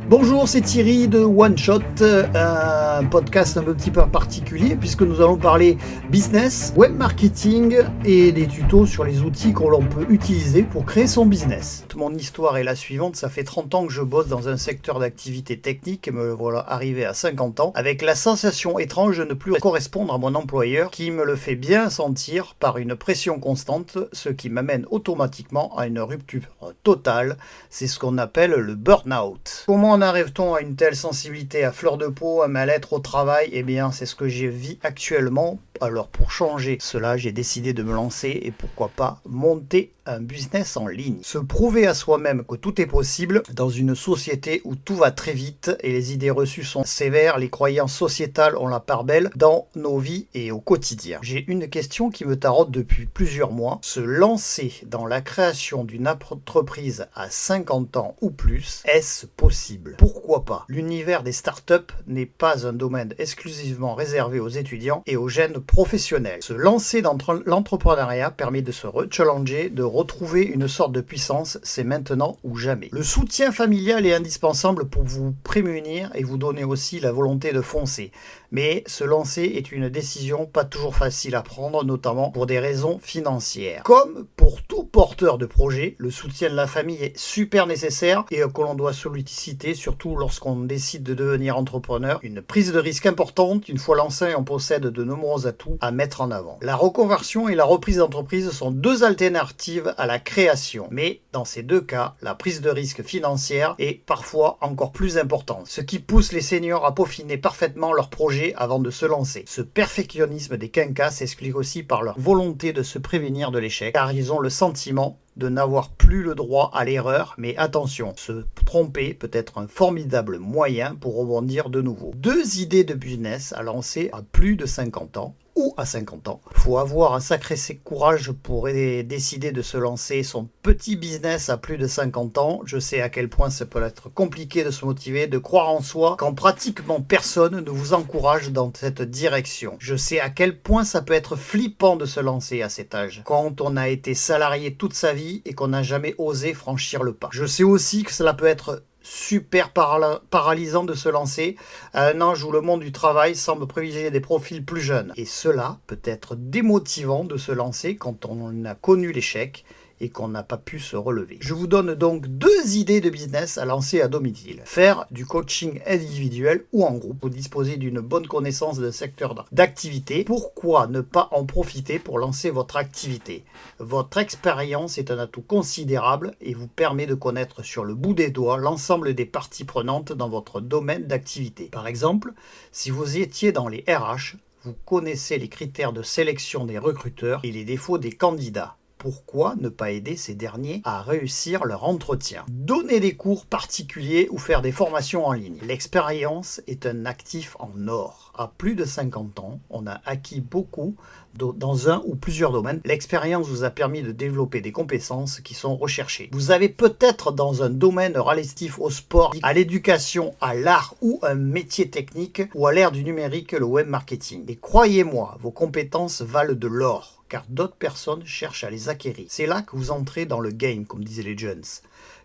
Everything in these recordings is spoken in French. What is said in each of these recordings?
Bonjour, c'est Thierry de One Shot, un podcast un petit peu particulier puisque nous allons parler business, web marketing et des tutos sur les outils que l'on peut utiliser pour créer son business. Mon histoire est la suivante, ça fait 30 ans que je bosse dans un secteur d'activité technique et me voilà arrivé à 50 ans avec la sensation étrange de ne plus correspondre à mon employeur qui me le fait bien sentir par une pression constante, ce qui m'amène automatiquement à une rupture totale. C'est ce qu'on appelle le burn-out. Comment en arrive-t-on à une telle sensibilité à fleur de peau, à mal-être au travail? Eh bien, c'est ce que je vis actuellement. Alors, pour changer cela, j'ai décidé de me lancer et pourquoi pas monter un business en ligne. Se prouver à soi-même que tout est possible dans une société où tout va très vite et les idées reçues sont sévères, les croyances sociétales ont la part belle dans nos vies et au quotidien. J'ai une question qui me taraude depuis plusieurs mois. Se lancer dans la création d'une entreprise à 50 ans ou plus, est-ce possible? Pourquoi pas? L'univers des startups n'est pas un domaine exclusivement réservé aux étudiants et aux jeunes professionnels. Se lancer dans l'entrepreneuriat permet de se rechallenger, de retrouver une sorte de puissance, c'est maintenant ou jamais. Le soutien familial est indispensable pour vous prémunir et vous donner aussi la volonté de foncer. Mais se lancer est une décision pas toujours facile à prendre, notamment pour des raisons financières. Comme pour tout porteur de projet, le soutien de la famille est super nécessaire et que l'on doit solliciter, surtout lorsqu'on décide de devenir entrepreneur. Une prise de risque importante, une fois lancé, on possède de nombreux atouts à mettre en avant. La reconversion et la reprise d'entreprise sont deux alternatives à la création, mais dans ces deux cas, la prise de risque financière est parfois encore plus importante, ce qui pousse les seniors à peaufiner parfaitement leur projet avant de se lancer. Ce perfectionnisme des quinquas s'explique aussi par leur volonté de se prévenir de l'échec, car ils ont le sentiment de n'avoir plus le droit à l'erreur, mais attention, se tromper peut être un formidable moyen pour rebondir de nouveau. Deux idées de business à lancer à plus de 50 ans ou à 50 ans. Il faut avoir un sacré courage pour décider de se lancer son petit business à plus de 50 ans. Je sais à quel point ça peut être compliqué de se motiver, de croire en soi, quand pratiquement personne ne vous encourage dans cette direction. Je sais à quel point ça peut être flippant de se lancer à cet âge, quand on a été salarié toute sa vie et qu'on n'a jamais osé franchir le pas. Je sais aussi que cela peut être super paralysant de se lancer à un âge où le monde du travail semble privilégier des profils plus jeunes. Et cela peut être démotivant de se lancer quand on a connu l'échec et qu'on n'a pas pu se relever. Je vous donne donc deux idées de business à lancer à domicile. Faire du coaching individuel ou en groupe. Vous disposez d'une bonne connaissance d'un secteur d'activité. Pourquoi ne pas en profiter pour lancer votre activité? Votre expérience est un atout considérable et vous permet de connaître sur le bout des doigts l'ensemble des parties prenantes dans votre domaine d'activité. Par exemple, si vous étiez dans les RH, vous connaissez les critères de sélection des recruteurs et les défauts des candidats. Pourquoi ne pas aider ces derniers à réussir leur entretien? Donner des cours particuliers ou faire des formations en ligne. L'expérience est un actif en or. À plus de 50 ans, on a acquis beaucoup dans un ou plusieurs domaines. L'expérience vous a permis de développer des compétences qui sont recherchées. Vous avez peut-être dans un domaine relatif au sport, à l'éducation, à l'art ou un métier technique ou à l'ère du numérique, le web marketing. Et croyez-moi, vos compétences valent de l'or, car d'autres personnes cherchent à les acquérir. C'est là que vous entrez dans le game, comme disaient les jeunes,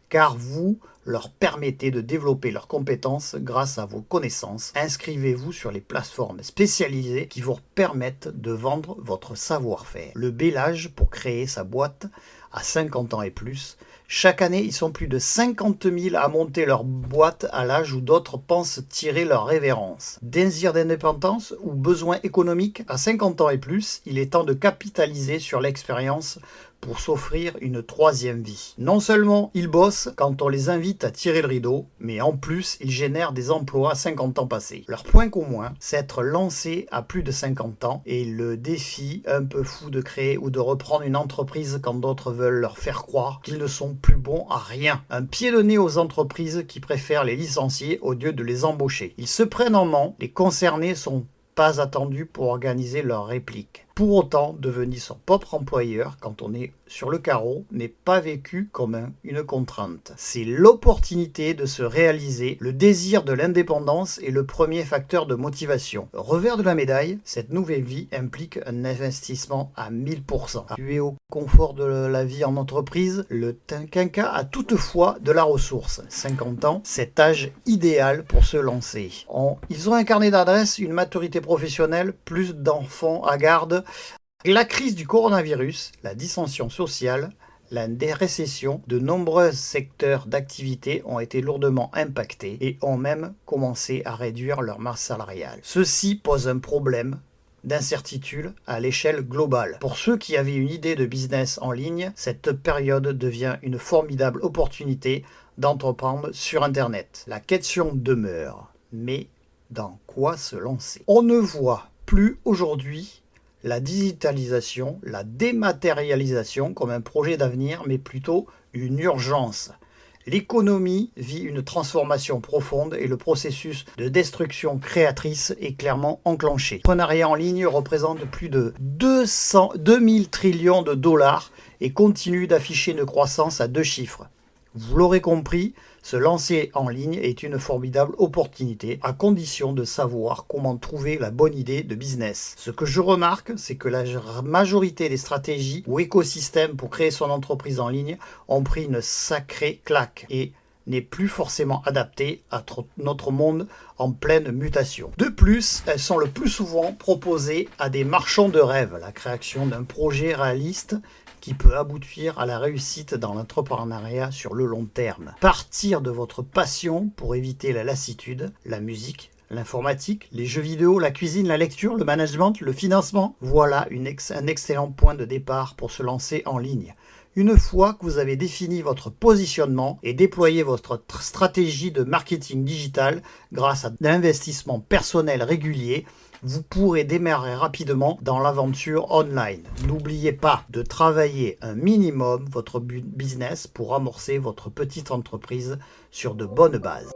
car vous leur permettez de développer leurs compétences grâce à vos connaissances. Inscrivez-vous sur les plateformes spécialisées qui vous permettent de vendre votre savoir-faire. Le bel âge pour créer sa boîte à 50 ans et plus. Chaque année, ils sont plus de 50 000 à monter leur boîte à l'âge où d'autres pensent tirer leur révérence. Désir d'indépendance ou besoin économique à 50 ans et plus, il est temps de capitaliser sur l'expérience pour s'offrir une troisième vie. Non seulement ils bossent quand on les invite à tirer le rideau, mais en plus ils génèrent des emplois à 50 ans passés. Leur point commun, c'est être lancé à plus de 50 ans et le défi un peu fou de créer ou de reprendre une entreprise quand d'autres veulent leur faire croire qu'ils ne sont plus bons à rien. Un pied de nez aux entreprises qui préfèrent les licencier au lieu de les embaucher. Ils se prennent en main, les concernés sont pas attendus pour organiser leur réplique. Pour autant, devenir son propre employeur quand on est sur le carreau n'est pas vécu comme une contrainte. C'est l'opportunité de se réaliser. Le désir de l'indépendance est le premier facteur de motivation. Revers de la médaille, cette nouvelle vie implique un investissement à 1000%. Tu es au confort de la vie en entreprise, le quinquennat a toutefois de la ressource. 50 ans, cet âge idéal pour se lancer. Ils ont un carnet d'adresses, une maturité professionnelle, plus d'enfants à garde. La crise du coronavirus, la dissension sociale, la récession, de nombreux secteurs d'activité ont été lourdement impactés et ont même commencé à réduire leur masse salariale. Ceci pose un problème d'incertitude à l'échelle globale. Pour ceux qui avaient une idée de business en ligne, cette période devient une formidable opportunité d'entreprendre sur Internet. La question demeure, mais dans quoi se lancer? On ne voit plus aujourd'hui la digitalisation, la dématérialisation comme un projet d'avenir, mais plutôt une urgence. L'économie vit une transformation profonde et le processus de destruction créatrice est clairement enclenché. L'entrepreneuriat en ligne représente plus de 2000 trillions de dollars et continue d'afficher une croissance à 2 chiffres. Vous l'aurez compris, se lancer en ligne est une formidable opportunité à condition de savoir comment trouver la bonne idée de business. Ce que je remarque, c'est que la majorité des stratégies ou écosystèmes pour créer son entreprise en ligne ont pris une sacrée claque et n'est plus forcément adaptée à notre monde en pleine mutation. De plus, elles sont le plus souvent proposées à des marchands de rêve, la création d'un projet réaliste qui peut aboutir à la réussite dans l'entrepreneuriat sur le long terme. Partir de votre passion pour éviter la lassitude, la musique, l'informatique, les jeux vidéo, la cuisine, la lecture, le management, le financement. Voilà un excellent point de départ pour se lancer en ligne. Une fois que vous avez défini votre positionnement et déployé votre stratégie de marketing digital grâce à l'investissement personnel régulier, vous pourrez démarrer rapidement dans l'aventure online. N'oubliez pas de travailler un minimum votre business pour amorcer votre petite entreprise sur de bonnes bases.